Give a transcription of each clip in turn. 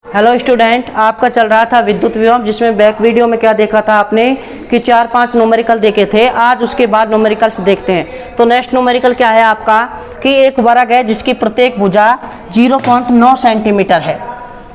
Hello student, आपका चल रहा था विद्युत विभव, जिसमें बैक वीडियो में क्या देखा था आपने कि 4-5 न्यूमेरिकल देखे थे। आज उसके बाद न्यूमेरिकल्स देखते हैं। तो नेक्स्ट न्यूमेरिकल क्या है आपका कि एक वर्ग है जिसकी प्रत्येक भुजा 0.9 सेंटीमीटर है,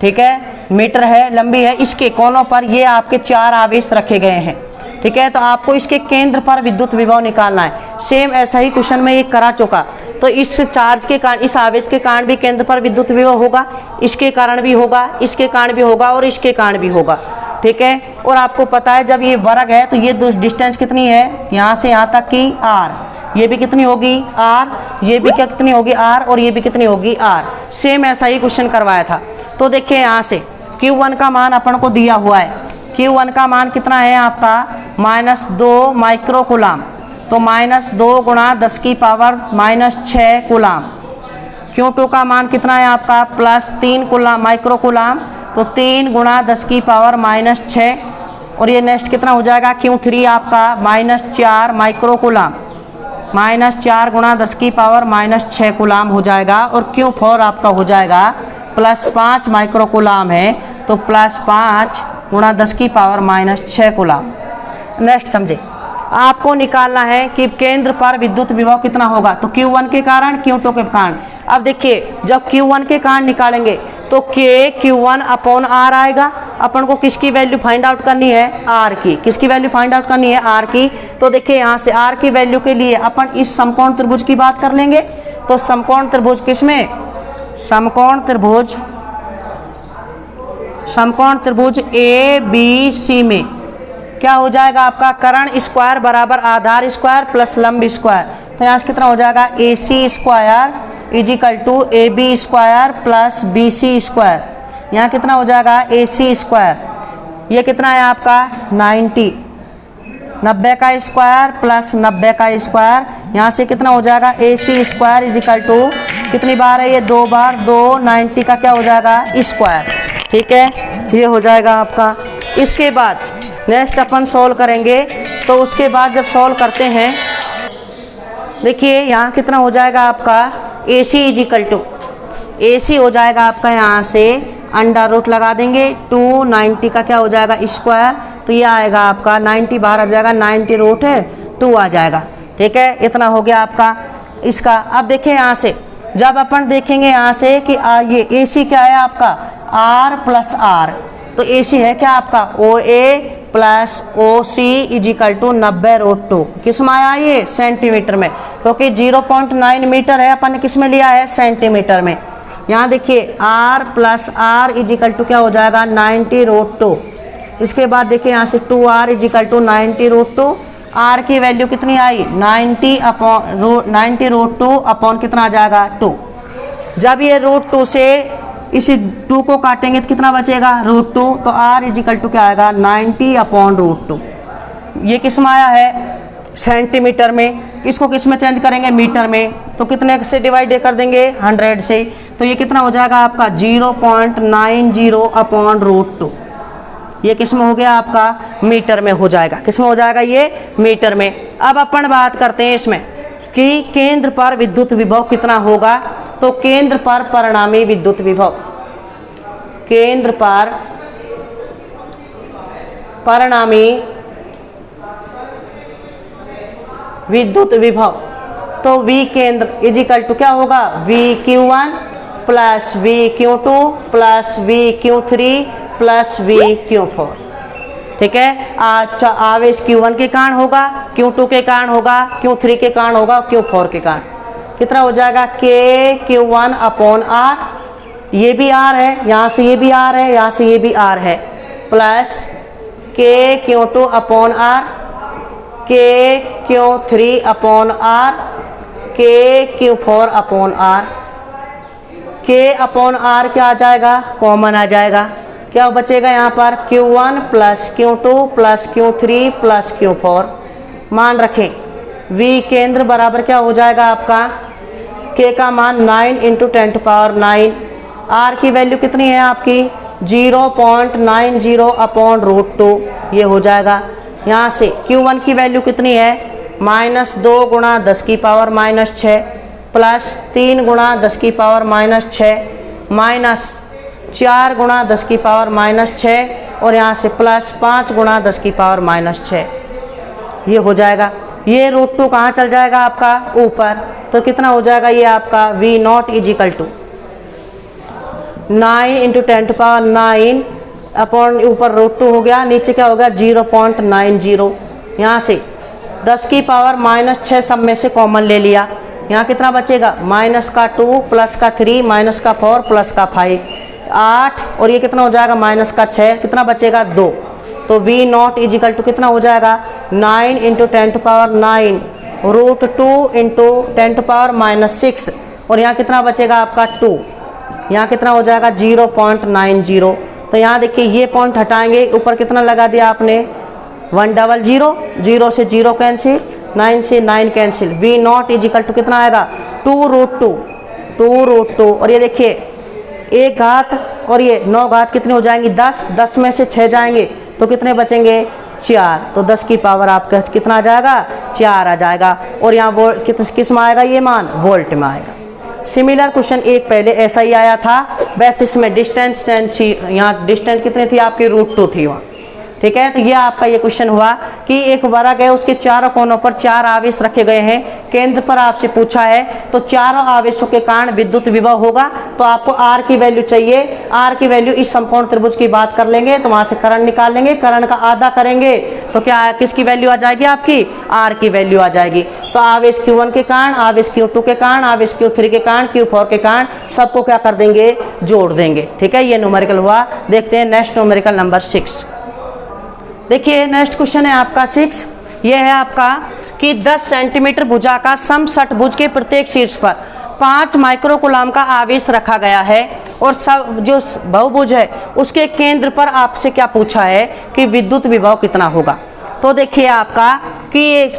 ठीक है, मीटर है, लंबी है। इसके कोनों पर ये आपके 4 आवेश रखे गए हैं, ठीक है। तो आपको इसके केंद्र पर विद्युत विभव निकालना है। सेम ऐसा ही क्वेश्चन में ये करा चुका। तो इस चार्ज के कारण, इस आवेश के कारण भी केंद्र पर विद्युत विभव होगा, इसके कारण भी होगा, इसके कारण भी होगा और इसके कारण भी होगा, ठीक है। और आपको पता है जब ये वर्ग है तो ये डिस्टेंस कितनी है, यहाँ से यहाँ तक की r, ये भी कितनी होगी r, ये भी क्या कितनी होगी r, और ये भी कितनी होगी r। सेम ऐसा ही क्वेश्चन करवाया था। तो देखिए यहाँ से Q1 का मान अपन को दिया हुआ है। Q1 का मान कितना है आपका -2 माइक्रो कूलाम। तो -2 गुणा 10 की पावर -6 कूलाम। Q2 का मान कितना है आपका +3 कूलाम माइक्रो कूलाम। तो 3 गुणा 10 की पावर -6। और ये नेक्स्ट कितना हो जाएगा Q3 आपका -4 माइक्रो कूलाम। -4 गुणा 10 की पावर -6 कूलाम हो जाएगा। और Q4 आपका हो जाएगा +5 माइक्रो कूलाम है, तो +5 गुणा 10 की पावर -6 कूलाम। नेक्स्ट समझे, आपको निकालना है कि केंद्र पर विद्युत विभव कितना होगा। तो Q1 के कारण, Q2 के कारण। अब देखिए जब Q1 के कारण निकालेंगे तो Q1 अपॉन R आएगा। अपन को किसकी वैल्यू फाइंड आउट करनी है, R की। किसकी वैल्यू फाइंड आउट करनी है, R की। तो देखिए यहाँ से R की वैल्यू के लिए अपन इस समकोण त्रिभुज की बात कर लेंगे। तो समकोण त्रिभुज किसमें, समकोण त्रिभुज ABC में क्या हो जाएगा आपका कर्ण स्क्वायर बराबर आधार स्क्वायर प्लस लंब स्क्वायर। तो यहाँ से कितना हो जाएगा AC square equal to AB square plus BC square. यहाँ कितना हो जाएगा AC स्क्वायर, ये कितना है आपका 90 का स्क्वायर प्लस 90 का स्क्वायर। यहाँ से कितना हो जाएगा AC स्क्वायर इजिकल टू कितनी बार है ये 2 बार, 2 90 का क्या हो जाएगा स्क्वायर, ठीक है। ये हो जाएगा आपका। इसके बाद नेक्स्ट अपन सॉल्व करेंगे। तो उसके बाद जब सॉल्व करते हैं देखिए यहाँ कितना हो जाएगा आपका AC इजिकल टू AC हो जाएगा आपका, यहाँ से अंडर रूट लगा देंगे 290 का क्या हो जाएगा स्क्वायर। तो ये आएगा आपका 90 बाहर आ जाएगा, 90 रूट 2 आ जाएगा, ठीक है। इतना हो गया आपका इसका। अब देखिए यहाँ से जब अपन देखेंगे यहाँ से कि ये AC क्या है आपका R प्लस R। तो AC है क्या आपका OA plus OC equal to 90√2। किस में आया ये सेंटीमीटर में, क्योंकि 0.9 मीटर है, अपन ने किस में लिया है सेंटीमीटर में। यहाँ देखिए R plus R equal to क्या हो जाएगा 90√2। इसके बाद देखिए यहाँ से 2R इजिकल टू 90√2। R की वैल्यू कितनी आई 90√2 अपॉन कितना आ जाएगा 2। जब ये √2 से इसी 2 को काटेंगे तो कितना बचेगा √2। तो R इजिकल टू क्या आएगा 90/√2। ये किस में आया है सेंटीमीटर में, इसको किस में चेंज करेंगे मीटर में। तो कितने से डिवाइड कर देंगे 100 से। तो ये कितना हो जाएगा आपका 0.90/√2। ये किस में हो गया आपका मीटर में हो जाएगा। किस में हो जाएगा ये मीटर में। अब अपन बात करते हैं इसमें कि केंद्र पर विद्युत विभव कितना होगा। तो केंद्र पर परिणामी विद्युत विभव, केंद्र पर परिणामी विद्युत विभव। तो V केंद्र इजिकल टू क्या होगा VQ1 plus VQ2 plus VQ3 plus VQ4, ठीक है। आवेश Q1 के कारण होगा, Q2 के कारण होगा, Q3 के कारण होगा, Q4 के कारण। कितना हो जाएगा KQ1 अपॉन R, ये भी R है, यहाँ से ये भी R है, यहाँ से ये भी R है, plus KQ2 upon R, KQ3 upon R, KQ4 upon R। K upon R क्या आ जाएगा कॉमन आ जाएगा। क्या बचेगा यहाँ पर Q1 plus Q2 plus Q3 plus Q4। मान रखें V केंद्र बराबर क्या हो जाएगा आपका K का मान 9 × 10⁹। R की वैल्यू कितनी है आपकी 0.90/√2। ये हो जाएगा। यहाँ से Q1 की वैल्यू कितनी है -2 गुणा 10 की पावर -6 प्लस 3 गुणा 10 की पावर -6 माइनस 4 गुणा 10 की पावर -6 और यहाँ से प्लस 5 गुणा 10 की पावर -6, ये हो जाएगा। ये √2 कहाँ चल जाएगा आपका ऊपर, तो कितना हो जाएगा ये आपका V0 इजिकल टू 9 × 10⁹ अपॉन ऊपर √2 हो गया, नीचे क्या हो गया 0.90। यहाँ से 10 की पावर -6 सब में से कॉमन ले लिया, यहाँ कितना बचेगा -2 प्लस का 3 -4 प्लस का 5 8 और ये कितना हो जाएगा -6 कितना बचेगा 2। तो V0 इजिकल टू कितना हो जाएगा 9 × 10⁹ √2 × 10⁻⁻6 और यहाँ कितना बचेगा आपका 2, यहाँ कितना हो जाएगा 0.90। तो यहाँ देखिए ये पॉइंट हटाएंगे, ऊपर कितना लगा दिया आपने 100, 0 से 0 कैंसिल, 9 से 9 कैंसिल, V0 इजिकल टू कितना आएगा 2√2 और ये देखिए 1 घात और ये 9 घात कितने हो जाएंगी 10 में से 6 जाएंगे तो कितने बचेंगे 4, तो 10 की पावर आपका कितना आ जाएगा 4 आ जाएगा। और यहाँ वो किस में आएगा ये मान वोल्ट में आएगा। सिमिलर क्वेश्चन एक पहले ऐसा ही आया था, बस इसमें डिस्टेंस यहाँ डिस्टेंस कितनी थी आपकी √2 थी वहाँ, ठीक है। तो ये आपका ये क्वेश्चन हुआ कि एक वर्ग है, उसके चारों कोनों पर 4 आवेश रखे गए हैं, केंद्र पर आपसे पूछा है तो चारों आवेशों के कारण विद्युत विभव होगा। तो आपको आर की वैल्यू चाहिए, आर की वैल्यू इस समकोण त्रिभुज की बात कर लेंगे तो वहां से करंट निकाल लेंगे, करंट का आधा करेंगे तो क्या किसकी वैल्यू आ जाएगी आपकी आर की वैल्यू आ जाएगी। तो आवेश Q1 के कारण, आवेश Q2 के कारण, आवेश Q3 के कारण, Q4 के कारण सबको क्या कर देंगे जोड़ देंगे, ठीक है। ये न्यूमेरिकल हुआ। देखते हैं नेक्स्ट न्यूमेरिकल नंबर 6। देखिए नेक्स्ट क्वेश्चन है आपका 6, ये है आपका कि 10 सेंटीमीटर भुजा का समषटभुज के प्रत्येक शीर्ष पर 5 माइक्रोकूलम का आवेश रखा गया है और सब जो बहुभुज है उसके केंद्र पर आपसे क्या पूछा है कि विद्युत विभव कितना होगा। तो देखिए आपका कि एक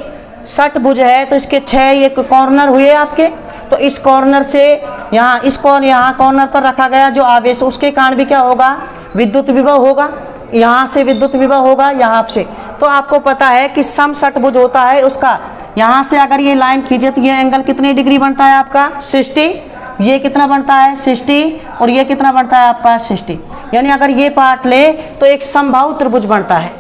षटभुज है तो इसके 6 ये कॉर्नर हुए आपके, तो इस कॉर्नर से यहाँ इस कॉर्नर पर रखा गया जो आवेश उसके कारण भी क्या होगा विद्युत विभव होगा, यहाँ से विद्युत विभव होगा यहाँ से। तो आपको पता है कि समषटभुज होता है उसका, यहाँ से अगर ये लाइन खींचे तो ये एंगल कितने डिग्री बनता है आपका 60, ये कितना बनता है 60 और ये कितना बनता है आपका 60, यानी अगर ये पार्ट ले तो एक समबाहु त्रिभुज बनता है,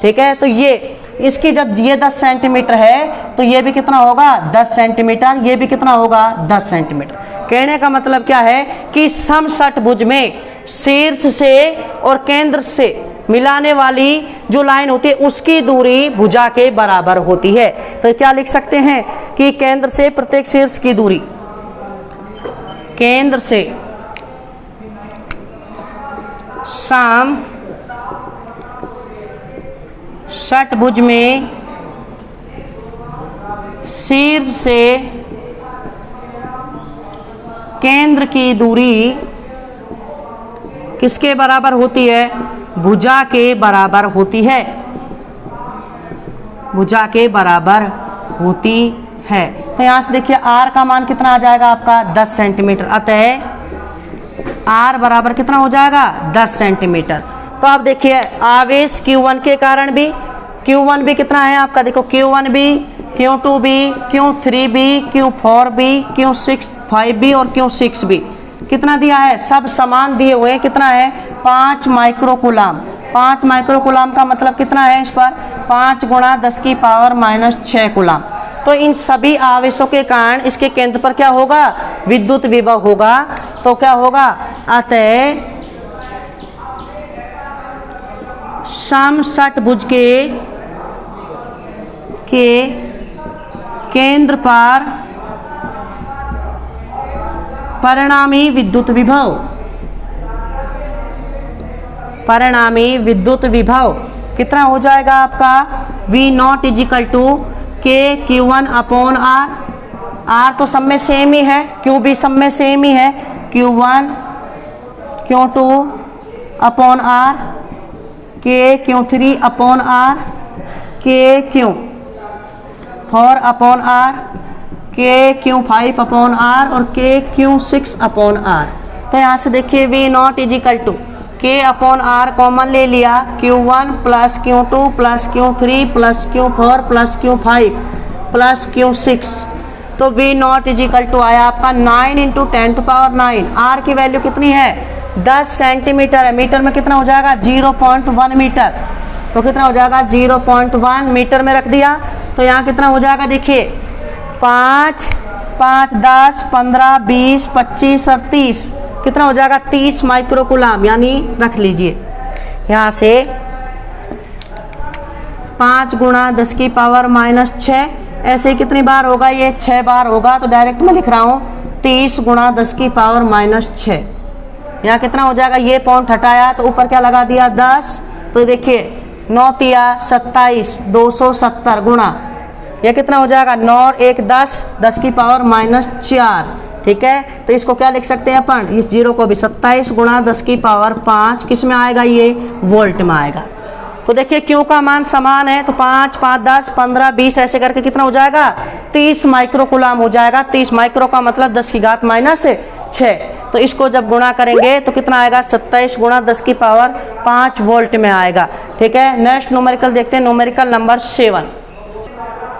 ठीक है। तो ये इसकी जब ये 10 सेंटीमीटर है तो ये भी कितना होगा 10 सेंटीमीटर, ये भी कितना होगा 10 सेंटीमीटर। कहने का मतलब क्या है कि समषटभुज में शीर्ष से और केंद्र से मिलाने वाली जो लाइन होती है उसकी दूरी भुजा के बराबर होती है। तो क्या लिख सकते हैं कि केंद्र से प्रत्येक शीर्ष की दूरी, केंद्र से समषटभुज में शीर्ष से केंद्र की दूरी किसके बराबर होती है भुजा के बराबर होती है, भुजा के बराबर होती है। तो यहाँ से देखिए R का मान कितना आ जाएगा आपका 10 सेंटीमीटर, अतः R बराबर कितना हो जाएगा 10 सेंटीमीटर। तो आप देखिए आवेश Q1 के कारण भी, Q1 भी कितना है आपका देखो Q1 भी, Q2 भी, Q3 भी, Q4 भी, Q5 भी और Q6 भी कितना दिया है सब समान दिए हुए, कितना है 5 माइक्रोकूलम। 5 माइक्रोकूलम का मतलब कितना है इस पर 5 गुणा 10 की पावर -6 कूलम। तो इन सभी आवेशों के कारण इसके केंद्र पर क्या होगा विद्युत विभव होगा। तो क्या होगा अतः समषटभुज के केंद्र पर परिणामी विद्युत विभव, परिणामी विद्युत विभव कितना हो जाएगा आपका V0 is equal to KQ1/R। R तो सब में सेम ही है, Q भी सब में सेम ही है, Q1 Q2/R, KQ3/R, KQ4/R, KQ5/R और KQ6/R। तो यहाँ से देखिए V0 is equal to K/R common ले लिया, Q1 plus Q2 plus Q3 plus Q4 plus Q5 plus Q6। तो V0 इजिकल टू आया आपका 9 × 10⁹। R की वैल्यू कितनी है 10 सेंटीमीटर है, मीटर में कितना हो जाएगा 0.1 मीटर, तो कितना हो जाएगा 0.1 मीटर में रख दिया। तो यहाँ कितना हो जाएगा देखिए 5, 5, 10, 15, 20, 25 और 30, कितना हो जाएगा 30 माइक्रोकुलाम, यानी रख लीजिए यहाँ से 5 गुणा 10 की पावर -6, ऐसे ही कितनी बार होगा ये 6 बार होगा, तो डायरेक्ट मैं लिख रहा हूँ 30 गुणा 10 की पावर -6। यहाँ कितना हो जाएगा, ये पॉइंट हटाया तो ऊपर क्या लगा दिया 10, तो देखिए 9 तिया 27, 270 गुणा, यह कितना हो जाएगा 9 और 1 10, 10 की पावर -4, ठीक है। तो इसको क्या लिख सकते हैं अपन, इस जीरो को भी 27 गुणा 10 की पावर 5, किस में आएगा ये वोल्ट में आएगा। तो देखिए क्यू का मान समान है, तो 5, 5, 10, 15, 20 ऐसे करके कितना हो जाएगा 30 माइक्रोकुलाम हो जाएगा। 30 माइक्रो का मतलब 10 की घात -6, तो इसको जब गुणा करेंगे तो कितना आएगा 27 गुणा 10 की पावर 5 वोल्ट में आएगा, ठीक है। नेक्स्ट न्यूमेरिकल देखते हैं, न्यूमेरिकल नंबर 7।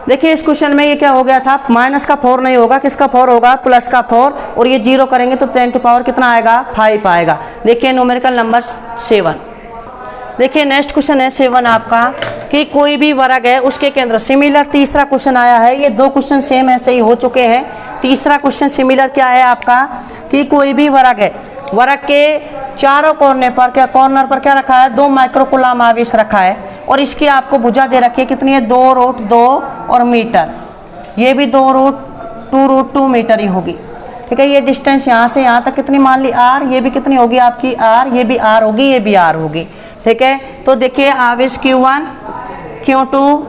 देखिए इस क्वेश्चन में ये क्या हो गया था, माइनस का 4 नहीं होगा, किसका 4 होगा प्लस का 4, और ये 0 करेंगे तो 10 की पावर कितना आएगा 5 आएगा। देखिए न्यूमेरिकल नंबर 7। देखिए नेक्स्ट क्वेश्चन है 7 आपका, कि कोई भी वर्ग है उसके केंद्र, सिमिलर तीसरा क्वेश्चन आया है, ये 2 क्वेश्चन सेम ऐसे ही हो चुके हैं। तीसरा क्वेश्चन सिमिलर क्या है आपका, कि कोई भी वर्ग है, वर्ग के चारों कॉर्नर पर क्या रखा है 2 माइक्रोकुलाम आवेश रखा है, और इसकी आपको भुजा दे रखी है कितनी है 2√2 और मीटर, ये भी 2√2 मीटर ही होगी, ठीक है। ये डिस्टेंस यहाँ से यहाँ तक कितनी मान ली r, ये भी कितनी होगी आपकी r, ये भी r होगी, ये भी r होगी, ठीक है। तो देखिए आवेश Q1, Q2,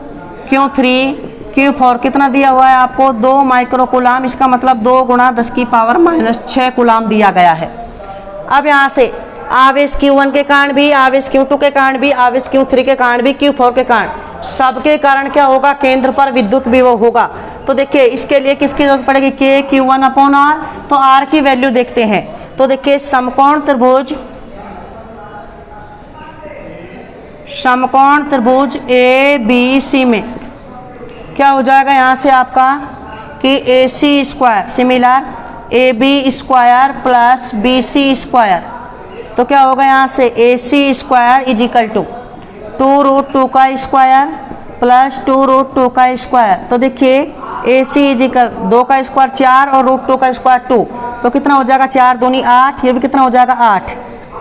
Q3, Q4 कितना दिया हुआ है आपको 2 माइक्रोकुलाम, इसका मतलब 2 गुणा 10 की पावर -6 कुलाम दिया गया है। अब यहाँ से आवेश Q1 के कारण भी, आवेश Q2 के कारण भी, आवेश Q3 के कारण भी, Q4 के कारण, सबके कारण क्या होगा केंद्र पर विद्युत विभव होगा। तो देखिए इसके लिए किसकी जरूरत पड़ेगी K/Q1/R, तो R की वैल्यू देखते हैं। तो देखिए समकोण त्रिभुज ABC में क्या हो जाएगा यहाँ से आपका कि AC² similar AB² plus BC², तो क्या होगा यहाँ से AC² = 2√2 का स्क्वायर प्लस 2√2 का स्क्वायर। तो देखिए AC = 2 का स्क्वायर 4 और √2 का स्क्वायर 2, तो कितना हो जाएगा 4 दूनी 8, ये भी कितना हो जाएगा 8।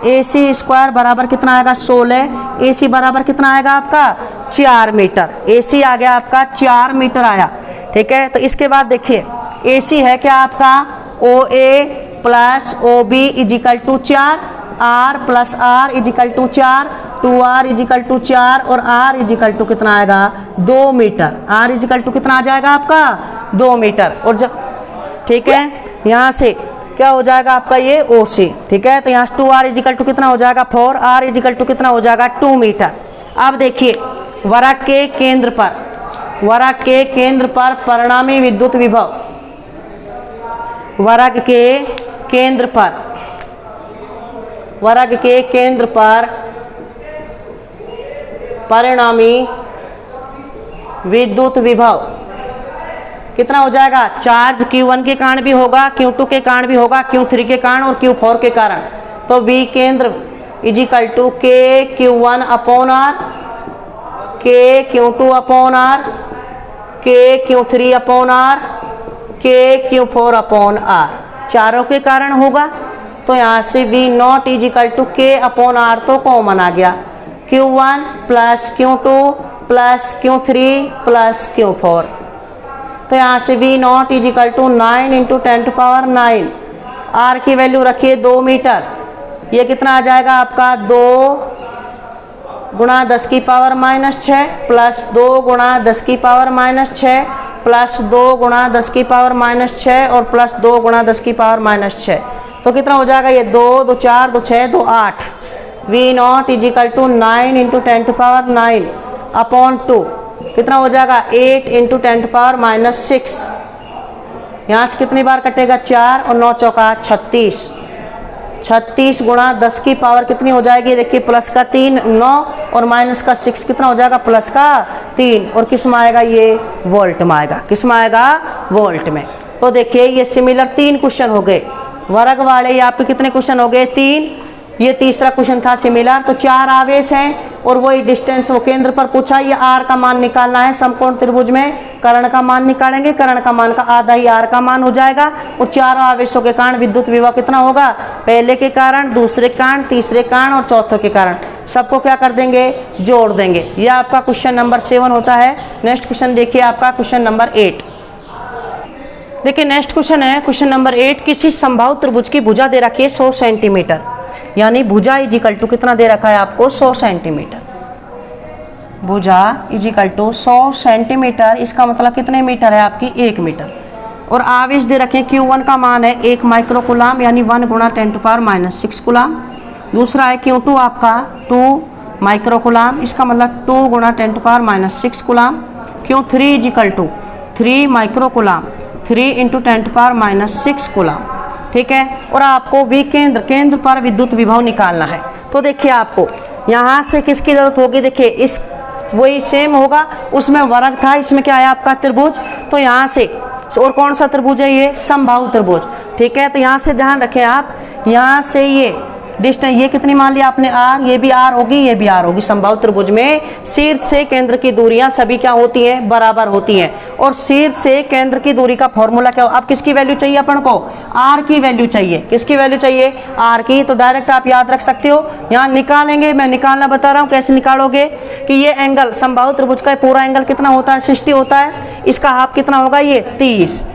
AC² बराबर कितना आएगा 16, AC बराबर कितना आएगा आपका 4 मीटर, AC आ गया आपका 4 मीटर आया, ठीक है। तो इसके बाद देखिए AC है क्या आपका OA plus OB = 4, R plus R = 4, 2R = 4 और R = कितना आएगा 2 मीटर, R = कितना आ जाएगा आपका 2 मीटर। और जब ठीक है यहाँ से क्या हो जाएगा आपका ये OC, ठीक है। तो यहाँ 2R = कितना हो जाएगा 4, R = कितना हो जाएगा 2 मीटर। अब देखिए वर्ग के केंद्र पर परिणामी विद्युत विभव, वर्ग के केंद्र पर परिणामी विद्युत विभव कितना हो जाएगा, चार्ज Q1 के कारण भी होगा, Q2 के कारण भी होगा, Q3 के कारण और Q4 के कारण। तो V केंद्र = K/Q1/R, K/Q2/R, K/Q3/R, K/Q4/R, चारों के कारण होगा। तो यहाँ से V0 = K/R, तो कॉमन आ गया, Q1 plus Q2 plus Q3 plus Q4। तो यहाँ से V0 = 9 × 10⁹, R की वैल्यू रखिए 2 मीटर, ये कितना आ जाएगा आपका 2 गुणा 10 की पावर -6 प्लस 2 गुणा 10 की पावर -6 प्लस 2 गुणा 10 की पावर -6 और प्लस 2 गुणा 10 की पावर -6, तो कितना हो जाएगा ये 2, 2 4, 2 6, 2 8। V0 = 9 × 10⁹/2, कितना हो जाएगा 8 × 10⁻⁻6। यहाँ से कितनी बार कटेगा 4 और 9 चौका 36, 36 गुणा 10 की पावर कितनी हो जाएगी देखिए प्लस का 3 9 और माइनस का 6 कितना हो जाएगा प्लस का 3, और किस में आएगा ये वोल्ट में आएगा, किस में आएगा वोल्ट में। तो देखिए ये सिमिलर 3 क्वेश्चन हो गए, वर्ग वाले ये आपके कितने क्वेश्चन हो गए 3, ये तीसरा क्वेश्चन था सिमिलर। तो 4 आवेश हैं और वही डिस्टेंस वो केंद्र पर पूछा, ये r का मान निकालना है। समकोण त्रिभुज में कर्ण का मान निकालेंगे, कर्ण का मान का आधा ही r का मान हो जाएगा। और 4 आवेशों के कारण विद्युत विभव कितना होगा, पहले के कारण, दूसरे के कारण, तीसरे कारण और चौथे के कारण, सबको क्या कर देंगे, जोड़ देंगे। यह आपका क्वेश्चन नंबर 7 होता है। नेक्स्ट क्वेश्चन देखिए आपका क्वेश्चन नंबर 8। देखिए नेक्स्ट क्वेश्चन है क्वेश्चन नंबर 8। किसी समबाहु त्रिभुज की भुजा दे रखी है 100 सेंटीमीटर, यानी भुजा इजिकल टू कितना दे रखा है आपको, 100 सेंटीमीटर। भुजा इजिकल टू 100 सेंटीमीटर, इसका मतलब कितने मीटर है आपकी, 1 मीटर। और आवेश दे रखे Q1 का मान है 1 माइक्रो कूलाम, यानी 1 गुणा 10⁻⁻⁶ कूलाम। दूसरा है Q2 आपका 2 माइक्रो कूलाम, इसका मतलब 2 गुणा 10⁻⁻⁶ coulomb. Q3 equal to 3 micro coulomb, 3 × 10⁻⁻⁶ coulomb, ठीक है। और आपको केंद्र पर विद्युत विभव निकालना है। तो देखिए आपको यहाँ से किसकी जरूरत होगी, देखिए इस वही सेम होगा, उसमें वर्ग था, इसमें क्या है आपका त्रिभुज। तो यहाँ से, और कौन सा त्रिभुज है ये, समबाहु त्रिभुज, ठीक है। तो यहाँ से ध्यान रखें आप, यहाँ से ये डिस्टेंस, ये कितनी मान लिया आपने r, ये भी r होगी, ये भी r होगी। समबाहु त्रिभुज में शीर्ष से केंद्र की दूरियां सभी क्या होती हैं, बराबर होती हैं। और शीर्ष से केंद्र की दूरी का फॉर्मूला क्या हो, अब किसकी वैल्यू चाहिए अपन को, r की वैल्यू चाहिए। किसकी वैल्यू चाहिए, r की। तो डायरेक्ट आप याद रख सकते हो, यहाँ निकालेंगे, मैं निकालना बता रहा हूँ कैसे निकालोगे, कि ये एंगल समबाहु त्रिभुज का पूरा एंगल कितना होता है, 60 होता है। इसका हाफ कितना होगा, ये 30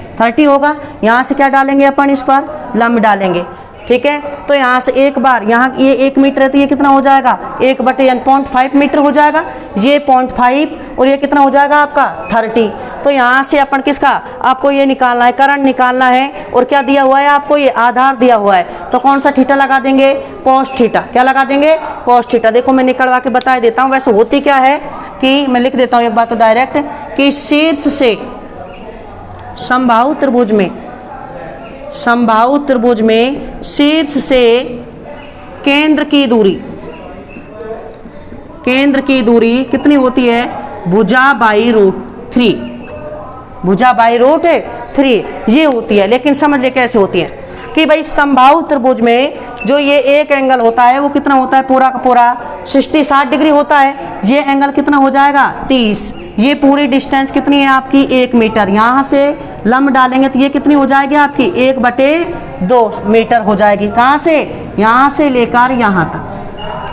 होगा। यहाँ से क्या डालेंगे अपन, इस पर लंब डालेंगे, ठीक है। तो यहाँ से एक बार, यहाँ ये 1 मीटर है तो ये कितना हो जाएगा, 1/n 0.5 मीटर हो जाएगा। ये 0.5 और ये कितना हो जाएगा आपका 30। तो यहाँ से अपन किसका, आपको ये निकालना है, करंट निकालना है। और क्या दिया हुआ है आपको, ये आधार दिया हुआ है। तो कौन सा थीटा लगा देंगे, cos थीटा। क्या लगा देंगे, cos थीटा। देखो मैं निकलवा के बता देता हूँ। वैसे होती क्या है कि मैं लिख देता हूँ एक बात तो डायरेक्ट, कि शीर्ष से समबाहु त्रिभुज में शीर्ष से केंद्र की दूरी कितनी होती है, भुजा बाई रूट 3, भुजा बाई रूट 3 ये होती है। लेकिन समझ ले कैसे होती है, कि भाई समबाहु त्रिभुज में जो ये एक एंगल होता है वो कितना होता है, पूरा का पूरा 60 डिग्री होता है। ये एंगल कितना हो जाएगा, 30। ये पूरी डिस्टेंस कितनी है आपकी, 1 मीटर। यहाँ से लंब डालेंगे तो ये कितनी हो जाएगी आपकी, 1/2 मीटर हो जाएगी। कहाँ से, यहाँ से लेकर यहाँ तक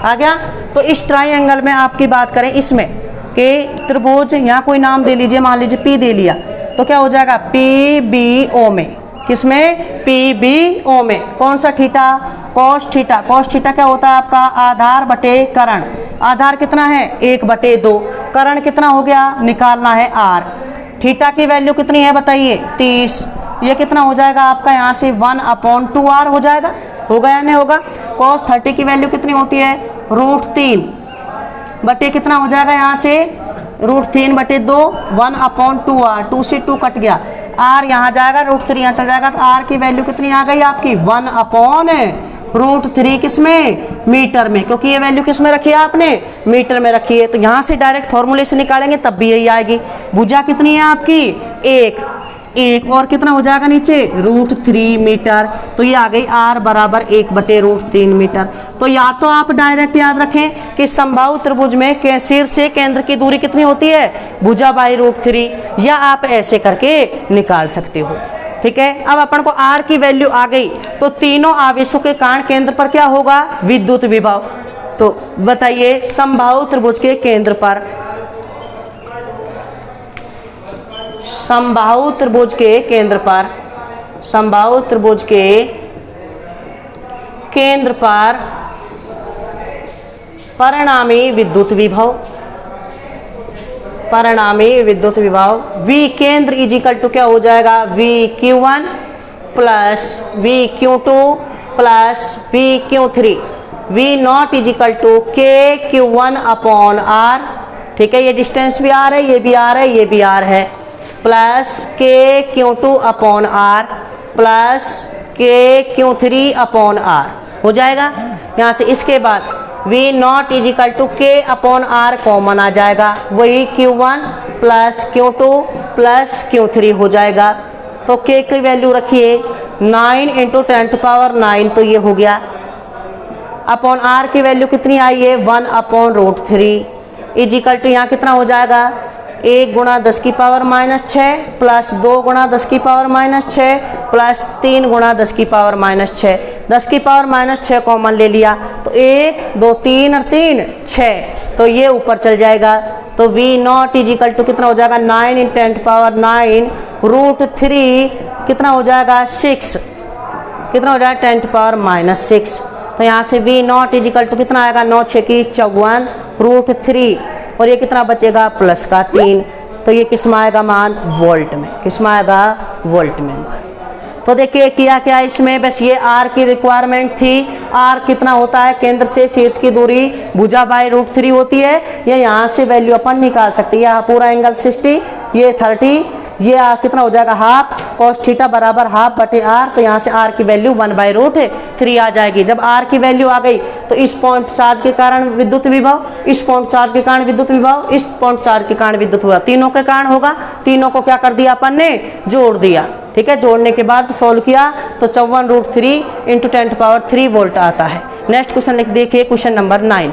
आ गया। तो इस ट्राइंगल में आपकी बात करें, इसमें कि त्रिभुज, यहाँ कोई नाम दे लीजिए, मान लीजिए P दे लिया, तो क्या हो जाएगा, PBO में, किसमें, PBO में। कौन सा theta, cos theta. cos theta क्या होता है आपका, आधार बटे करण। आधार कितना है, 1/2। करण कितना हो गया, निकालना है r। थीटा की वैल्यू कितनी है बताइए, 30। ये कितना हो जाएगा आपका, यहाँ से 1/2r हो जाएगा, होगा या नहीं होगा। cos 30 की वैल्यू कितनी होती है, √3 बटे कितना हो जाएगा, यहाँ से √3/2, 1/2r, 2 से 2 कट गया, r यहाँ जाएगा, √3 यहाँ चल जाएगा। तो r की वैल्यू कितनी आ गई आपकी, 1/√3 किसमें, मीटर में, क्योंकि ये वैल्यू किस में रखी है आपने, मीटर में रखी है। तो यहाँ से डायरेक्ट फॉर्मूले से निकालेंगे तब भी यही आएगी। भुजा कितनी है आपकी, 1 और कितना हो जाएगा नीचे, √3 मीटर। तो ये आ गई r बराबर 1/√3 मीटर। तो या तो आप डायरेक्ट याद रखें कि समबाहु त्रिभुज में शीर्ष से केंद्र की दूरी कितनी होती है, भुजा बाई √3, या आप ऐसे करके निकाल सकते हो, ठीक है। अब अपन को r की वैल्यू आ गई, तो तीनों आवेशों के कारण केंद्र पर क्या होगा, विद्युत विभव। तो बताइए समबाहु त्रिभुज के केंद्र पर, समबाहु त्रिभुज के केंद्र पर, समबाहु त्रिभुज के केंद्र पर परिणामी विद्युत विभव, परिणामी विद्युत विभव V केंद्र इजिकल टू क्या हो जाएगा, VQ1 plus VQ2 plus VQ3, V not equal to KQ1/R, ठीक है। ये डिस्टेंस भी R है, ये भी R है, ये भी R है, प्लस KQ2/R प्लस KQ3/R हो जाएगा। यहाँ से इसके बाद V not equal to K/R common आ जाएगा, वही Q1 plus Q2 plus Q3 हो जाएगा। तो K की वैल्यू रखिए 9 × 10⁹, तो ये हो गया। अपॉन आर की वैल्यू कितनी आई है 1/√3 इजिकल टू यहाँ कितना हो जाएगा 1 गुणा 10 की पावर -6 प्लस 2 गुणा 10 की पावर -6 प्लस 3 गुणा 10 की पावर -6। 10 की पावर -6 कॉमन ले लिया तो 1 2 3 और 3 6, तो ये ऊपर चल जाएगा। तो V0 इजिकल टू कितना हो जाएगा 9 × 10⁻⁹√3 कितना हो जाएगा 6, कितना हो जाएगा 10⁻⁻6। तो यहाँ से V0 इजिकल टू कितना आएगा 9 6 की 54√3 और ये कितना बचेगा प्लस का 3। तो ये किस में आएगा मान वोल्ट में, किस में आएगा वोल्ट में मान। तो देखिए किया क्या इसमें, बस ये आर की रिक्वायरमेंट थी। आर कितना होता है केंद्र से शीर्ष की दूरी भुजा /√3 होती है। ये यहाँ से वैल्यू अपन निकाल सकते हैं। यहाँ पूरा एंगल 60, ये 30, ये कितना हो जाएगा हाफ cos थीटा बराबर हाफ बटे आर। तो यहाँ से आर की वैल्यू 1/√3 आ जाएगी। जब आर की वैल्यू आ गई तो इस पॉइंट चार्ज के कारण विद्युत विभव, इस पॉइंट चार्ज के कारण विद्युत विभव, इस पॉइंट चार्ज के कारण विद्युत विभव, तीनों के कारण होगा। तीनों को क्या कर दिया अपन ने जोड़ दिया। ठीक है, जोड़ने के बाद सोल्व किया तो 54√3 × 10⁻³ वोल्ट आता है। नेक्स्ट क्वेश्चन लिख देखिए, क्वेश्चन नंबर 9।